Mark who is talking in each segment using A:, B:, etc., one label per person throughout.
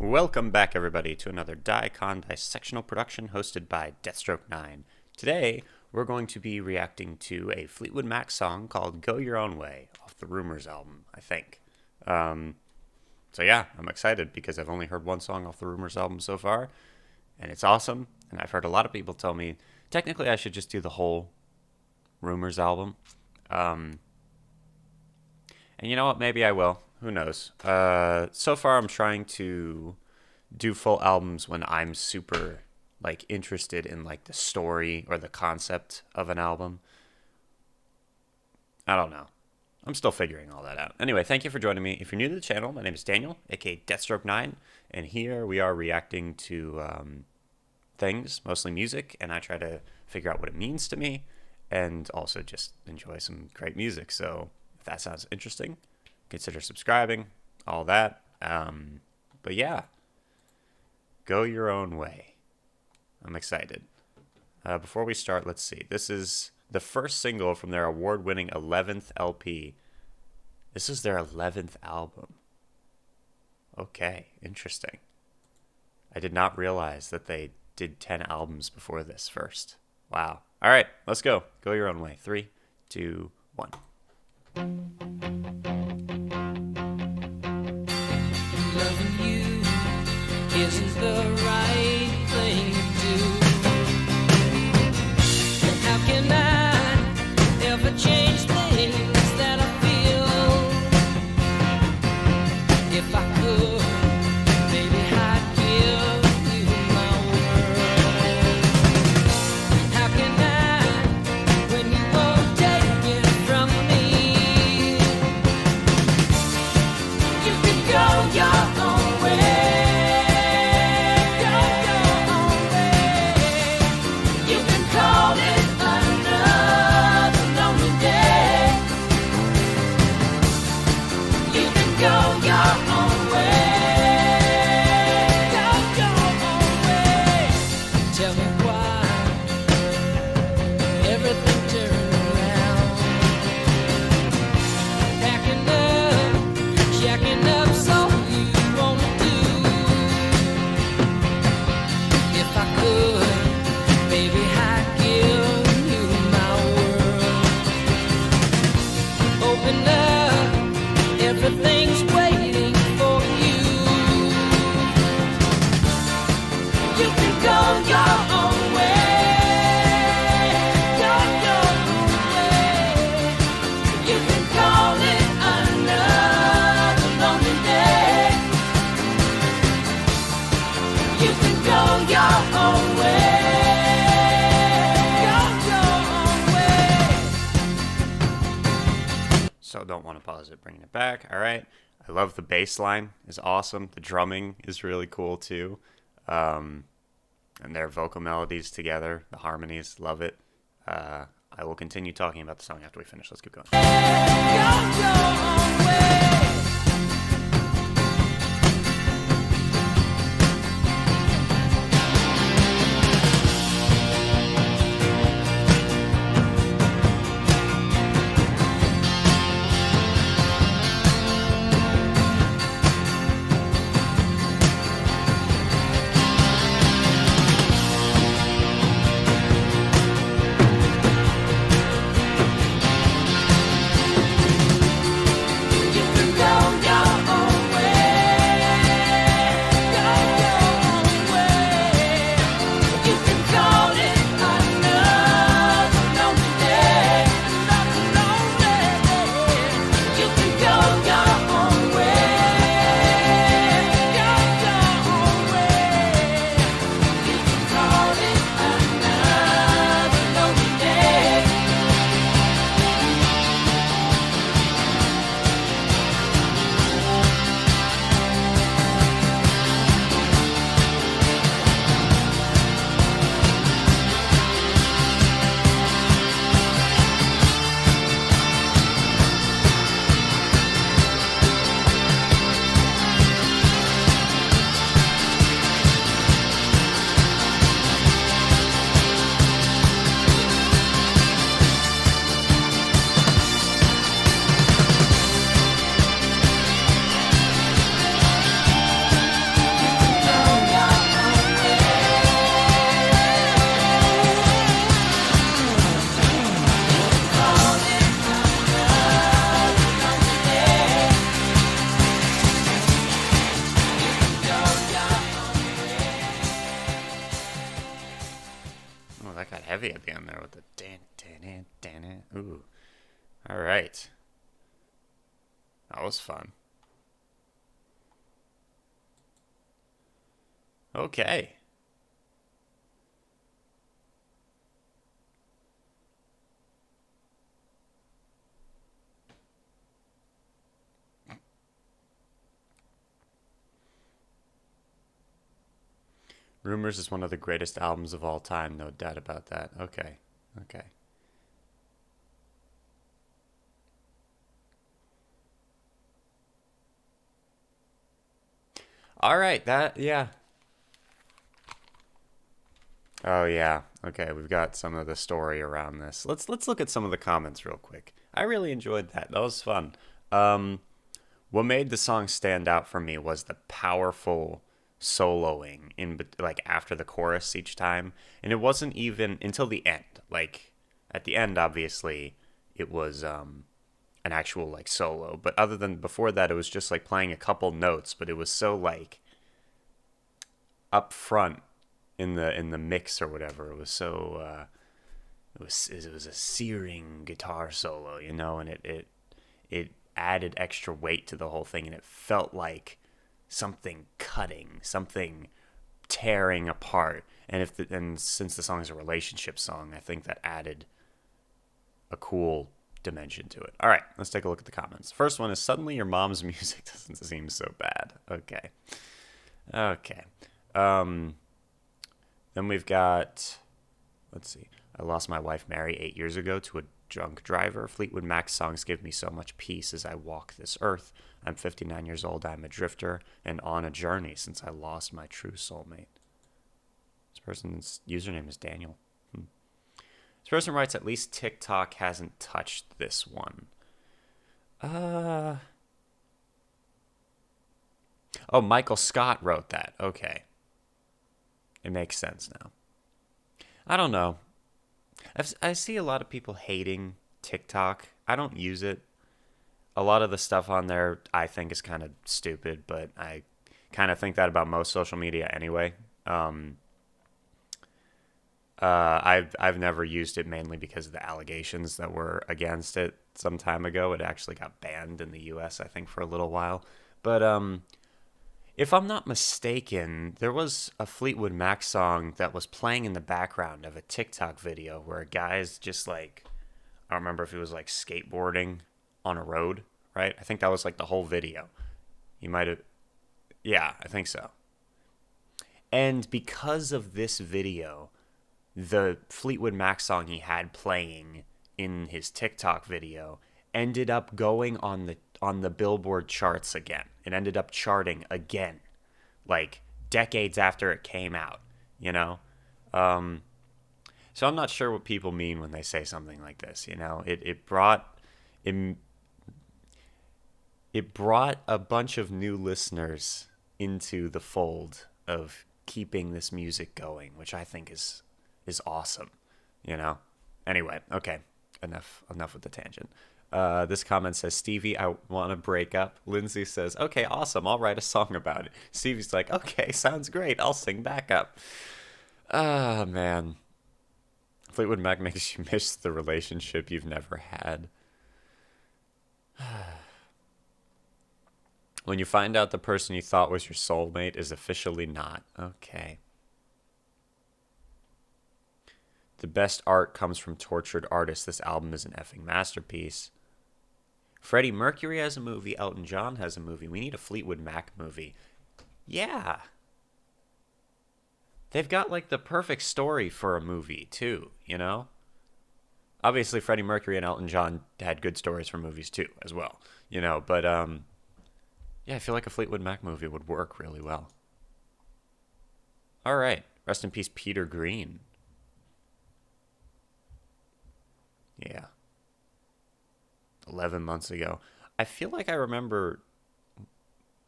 A: Welcome back, everybody, to another dicondissectional production hosted by Deathstroke9. Today, we're going to be reacting to a Fleetwood Mac song called Go Your Own Way off the Rumors album, I think. So yeah, I'm excited because I've only heard one song off the Rumors album so far, and it's awesome. And I've heard a lot of people tell me, technically I should just do the whole Rumors album. And you know what, maybe I will. Who knows? So far I'm trying to do full albums when I'm super interested in the story or the concept of an album. I don't know. I'm still figuring all that out. Anyway, thank you for joining me. If you're new to the channel, my name is Daniel, aka Deathstroke9, and here we are reacting to things, mostly music, and I try to figure out what it means to me and also just enjoy some great music. So if that sounds interesting, consider subscribing, all that. But yeah, go your own way. I'm excited. Before we start, let's see. This is the first single from their award-winning 11th LP. This is their 11th album. Okay, interesting. I did not realize that they did 10 albums before this first. Wow. All right, let's go. Go your own way. 3, 2, 1.
B: Loving you isn't the right thing to do. And how can I ever change things that I feel? If I could, maybe I'd give you my world. How can I, when you won't take it from me? You can go your own way. Everything's waiting for you. You can go your own way. Go your own way. You can call it another lonely day. You can go your own way.
A: So don't want to pause it, bringing it back. All right. I love the bass line. It's awesome. The drumming is really cool too. And their vocal melodies together, the harmonies, love it. I will continue talking about the song after we finish. Let's keep going. heavy at the end there with the dan. Ooh. All right. That was fun. Okay. Rumors is one of the greatest albums of all time, no doubt about that. Okay. Okay. All right, yeah. Oh yeah. Okay, we've got some of the story around this. Let's look at some of the comments real quick. I really enjoyed that. That was fun. Um what made the song stand out for me was the powerful soloing like after the chorus each time, and it wasn't even until the end. Like at the end obviously it was an actual like solo, but other than before that it was just like playing a couple notes, but it was so like up front in the mix or whatever. It was so it was a searing guitar solo, and it added extra weight to the whole thing, and it felt like something cutting, something tearing apart. And since the song is a relationship song, I think that added a cool dimension to it. All right, let's take a look at the comments. First one is, suddenly your mom's music doesn't seem so bad. Okay. Okay. Then we've got, let's see. I lost my wife Mary 8 years ago to a drunk driver. Fleetwood Mac's songs give me so much peace as I walk this earth. I'm 59 years old. I'm a drifter and on a journey since I lost my true soulmate. This person's username is Daniel. This person writes, at least TikTok hasn't touched this one. Oh, Michael Scott wrote that. Okay. It makes sense now. I don't know. I see a lot of people hating TikTok. I don't use it. A lot of the stuff on there I think is kind of stupid, but I kind of think that about most social media anyway. I've never used it mainly because of the allegations that were against it some time ago. It actually got banned in the U.S. I think for a little while. But if I'm not mistaken, there was a Fleetwood Mac song that was playing in the background of a TikTok video where a guy's just like, I don't remember if he was like skateboarding on a road, right? I think that was like the whole video. You might have, yeah, I think so. And because of this video, the Fleetwood Mac song he had playing in his TikTok video ended up going on the Billboard charts again. It ended up charting again, like decades after it came out, you know? So I'm not sure what people mean when they say something like this, you know? It brought a bunch of new listeners into the fold of keeping this music going, which I think is awesome, you know? Anyway, okay, enough with the tangent. This comment says, Stevie, I want to break up. Lindsay says, okay, awesome, I'll write a song about it. Stevie's like, okay, sounds great, I'll sing back up. Ah, man. Fleetwood Mac makes you miss the relationship you've never had. When you find out the person you thought was your soulmate is officially not. Okay. The best art comes from tortured artists. This album is an effing masterpiece. Freddie Mercury has a movie. Elton John has a movie. We need a Fleetwood Mac movie. Yeah. They've got like the perfect story for a movie too, you know? Obviously Freddie Mercury and Elton John had good stories for movies too as well, you know, but yeah, I feel like a Fleetwood Mac movie would work really well. All right. Rest in peace, Peter Green. Yeah. 11 months ago. I feel like I remember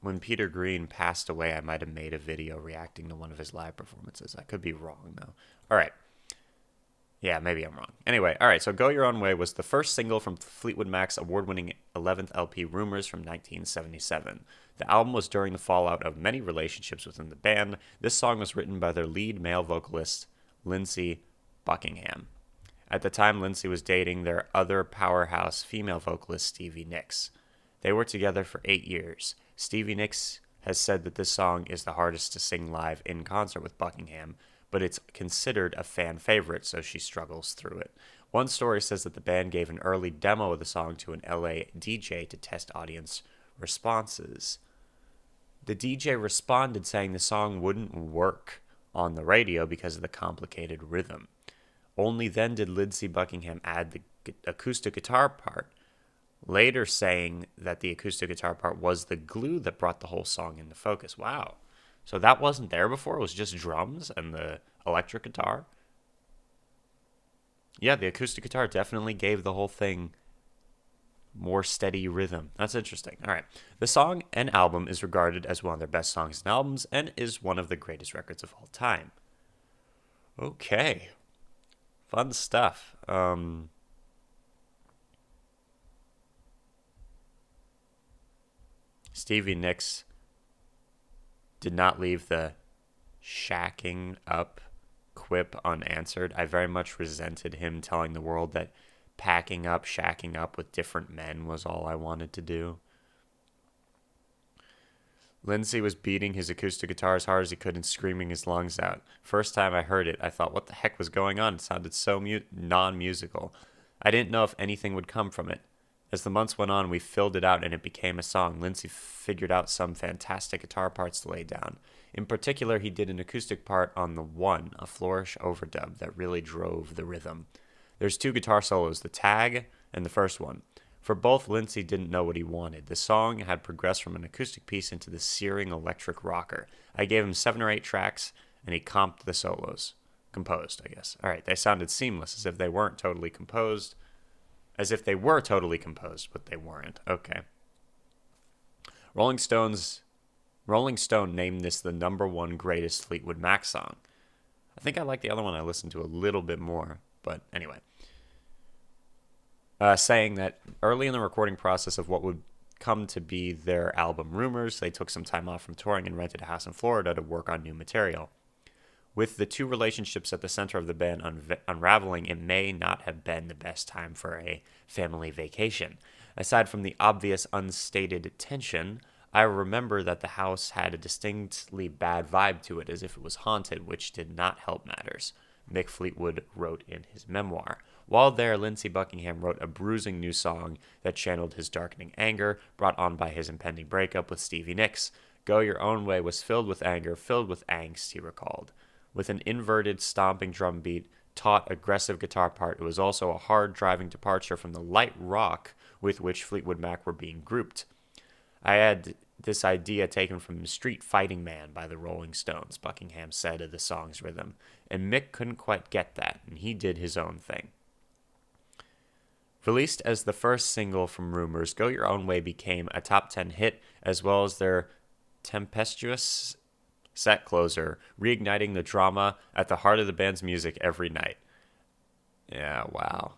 A: when Peter Green passed away, I might have made a video reacting to one of his live performances. I could be wrong, though. All right. Yeah, maybe I'm wrong. Anyway, all right, so Go Your Own Way was the first single from Fleetwood Mac's award-winning 11th LP, Rumors, from 1977. The album was during the fallout of many relationships within the band. This song was written by their lead male vocalist, Lindsey Buckingham. At the time, Lindsay was dating their other powerhouse female vocalist, Stevie Nicks. They were together for 8 years. Stevie Nicks has said that this song is the hardest to sing live in concert with Buckingham, but it's considered a fan favorite, so she struggles through it. One story says that the band gave an early demo of the song to an LA DJ to test audience responses. The DJ responded saying the song wouldn't work on the radio because of the complicated rhythm. Only then did Lindsey Buckingham add the acoustic guitar part, later saying that the acoustic guitar part was the glue that brought the whole song into focus. Wow. So that wasn't there before? It was just drums and the electric guitar? Yeah, the acoustic guitar definitely gave the whole thing more steady rhythm. That's interesting. All right. The song and album is regarded as one of their best songs and albums and is one of the greatest records of all time. Okay. Fun stuff. Stevie Nicks did not leave the shacking up quip unanswered. I very much resented him telling the world that packing up, shacking up with different men was all I wanted to do. Lindsay was beating his acoustic guitar as hard as he could and screaming his lungs out. First time I heard it, I thought, what the heck was going on? It sounded so non-musical. I didn't know if anything would come from it. As the months went on, we filled it out and it became a song. Lindsay figured out some fantastic guitar parts to lay down. In particular, he did an acoustic part on the one, a flourish overdub that really drove the rhythm. There's 2 guitar solos, the tag and the first one. For both, Lindsay didn't know what he wanted. The song had progressed from an acoustic piece into the searing electric rocker. I gave him 7 or 8 tracks, and he comped the solos. Composed, I guess. All right, they sounded seamless, as if they weren't totally composed. As if they were totally composed, but they weren't. Okay. Rolling Stone named this the #1 greatest Fleetwood Mac song. I think I like the other one I listened to a little bit more, but anyway. Saying that early in the recording process of what would come to be their album Rumors, they took some time off from touring and rented a house in Florida to work on new material. With the 2 relationships at the center of the band unraveling, it may not have been the best time for a family vacation. Aside from the obvious unstated tension, I remember that the house had a distinctly bad vibe to it, as if it was haunted, which did not help matters, Mick Fleetwood wrote in his memoir. While there, Lindsey Buckingham wrote a bruising new song that channeled his darkening anger, brought on by his impending breakup with Stevie Nicks. Go Your Own Way was filled with anger, filled with angst, he recalled. With an inverted, stomping drum beat, taut, aggressive guitar part, it was also a hard, driving departure from the light rock with which Fleetwood Mac were being grouped. I had this idea taken from Street Fighting Man by the Rolling Stones, Buckingham said of the song's rhythm, and Mick couldn't quite get that, and he did his own thing. Released as the first single from Rumors, Go Your Own Way became a top 10 hit, as well as their tempestuous set closer, reigniting the drama at the heart of the band's music every night. Yeah, wow.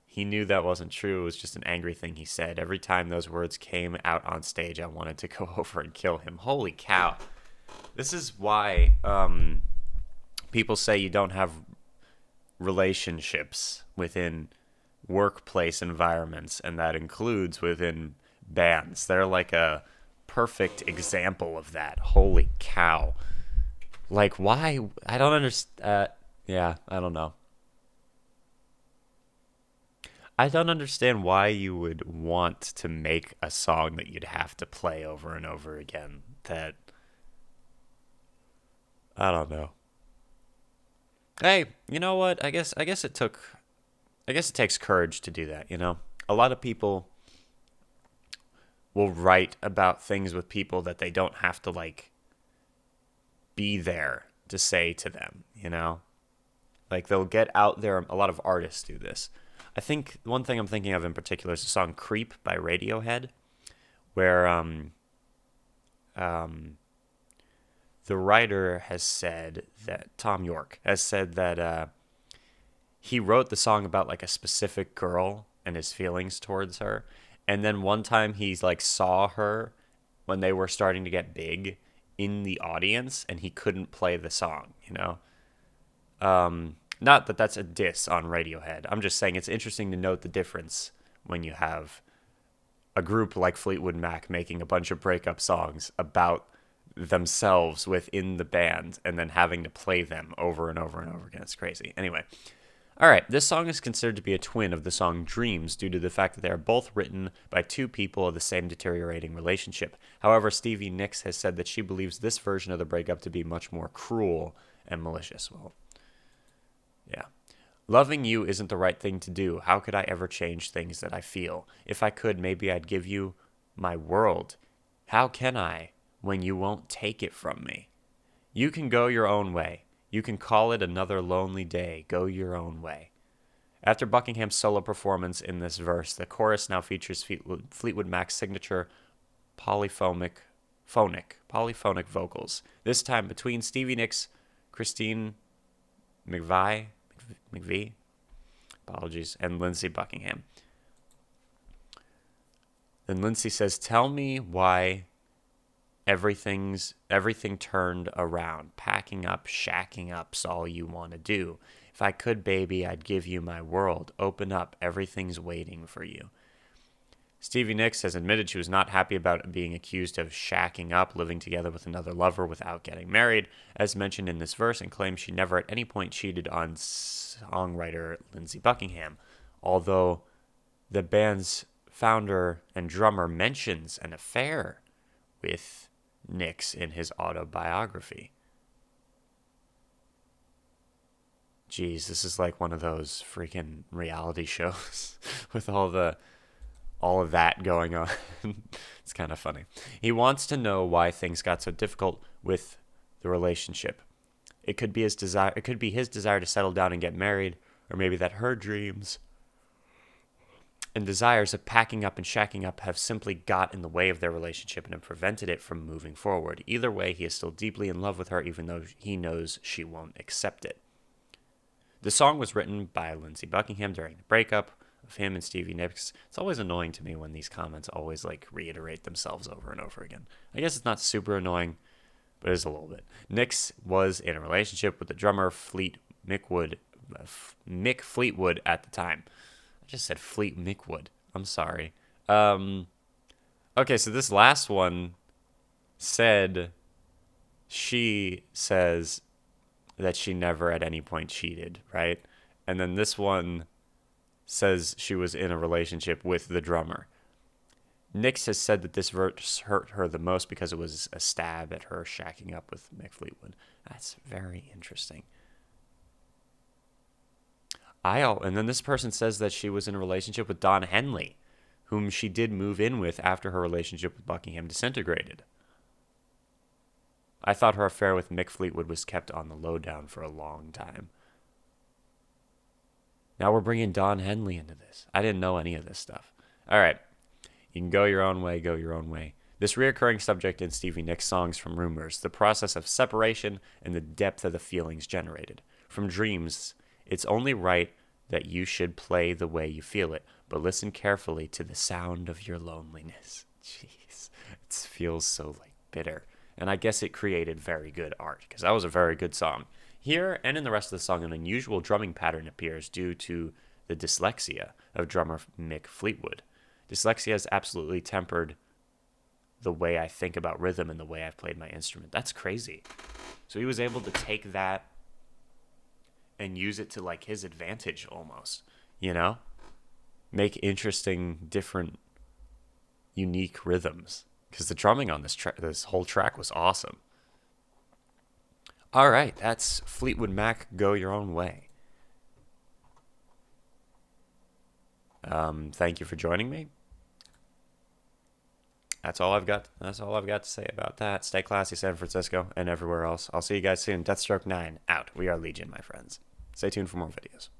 A: He knew that wasn't true. It was just an angry thing he said. Every time those words came out on stage, I wanted to go over and kill him. Holy cow. This is why people say you don't have relationships within workplace environments, and that includes within bands. They're like a perfect example of that. Holy cow. Like, why? I don't understand. I don't know. I don't understand why you would want to make a song that you'd have to play over and over again. That, I don't know. Hey, you know what? I guess it takes courage to do that, you know? A lot of people will write about things with people that they don't have to, like, be there to say to them, you know? Like, they'll get out there. A lot of artists do this. I think one thing I'm thinking of in particular is the song Creep by Radiohead, where the writer has said that, Tom York, has said that he wrote the song about, like, a specific girl and his feelings towards her. And then one time he's, like, saw her when they were starting to get big in the audience, and he couldn't play the song, you know? Not that that's a diss on Radiohead. I'm just saying it's interesting to note the difference when you have a group like Fleetwood Mac making a bunch of breakup songs about themselves within the band and then having to play them over and over and over again. It's crazy. Anyway, all right, this song is considered to be a twin of the song Dreams due to the fact that they are both written by two people of the same deteriorating relationship. However, Stevie Nicks has said that she believes this version of the breakup to be much more cruel and malicious. Well, yeah. Loving you isn't the right thing to do. How could I ever change things that I feel? If I could, maybe I'd give you my world. How can I when you won't take it from me? You can go your own way. You can call it another lonely day. Go your own way. After Buckingham's solo performance in this verse, the chorus now features Fleetwood Mac's signature polyphonic vocals. This time between Stevie Nicks, Christine McVie, apologies, and Lindsey Buckingham. Then Lindsey says, "Tell me why everything turned around. Packing up, shacking up's all you want to do. If I could, baby, I'd give you my world. Open up, everything's waiting for you." Stevie Nicks has admitted she was not happy about being accused of shacking up, living together with another lover without getting married, as mentioned in this verse, and claims she never at any point cheated on songwriter Lindsey Buckingham, although the band's founder and drummer mentions an affair with Nicks in his autobiography. Jeez, this is like one of those freaking reality shows with all of that going on. It's kind of funny. He wants to know why things got so difficult with the relationship. It could be his desire to settle down and get married, or maybe that her dreams and desires of packing up and shacking up have simply got in the way of their relationship and have prevented it from moving forward. Either way, he is still deeply in love with her, even though he knows she won't accept it. The song was written by Lindsey Buckingham during the breakup of him and Stevie Nicks. It's always annoying to me when these comments always reiterate themselves over and over again. I guess it's not super annoying, but it is a little bit. Nicks was in a relationship with the drummer Mick Fleetwood at the time. I just said Fleet Mickwood. I'm sorry. Okay, so this last one she says that she never at any point cheated, right? And then this one says she was in a relationship with the drummer. Nicks has said that this verse hurt her the most because it was a stab at her shacking up with Mick Fleetwood. That's very interesting. And then this person says that she was in a relationship with Don Henley, whom she did move in with after her relationship with Buckingham disintegrated. I thought her affair with Mick Fleetwood was kept on the lowdown for a long time. Now we're bringing Don Henley into this. I didn't know any of this stuff. All right. You can go your own way, go your own way. This reoccurring subject in Stevie Nicks' songs from Rumors, the process of separation and the depth of the feelings generated. From Dreams, it's only right that you should play the way you feel it, but listen carefully to the sound of your loneliness. Jeez, it feels so bitter. And I guess it created very good art, because that was a very good song. Here and in the rest of the song, an unusual drumming pattern appears due to the dyslexia of drummer Mick Fleetwood. Dyslexia has absolutely tempered the way I think about rhythm and the way I've played my instrument. That's crazy. So he was able to take that and use it to his advantage almost, make interesting, different, unique rhythms. Because the drumming on this whole track was awesome. All right, that's Fleetwood Mac, Go Your Own Way. Thank you for joining me. That's all I've got to say about that. Stay classy, San Francisco, and everywhere else. I'll see you guys soon. Deathstroke 9 out. We are Legion, my friends. Stay tuned for more videos.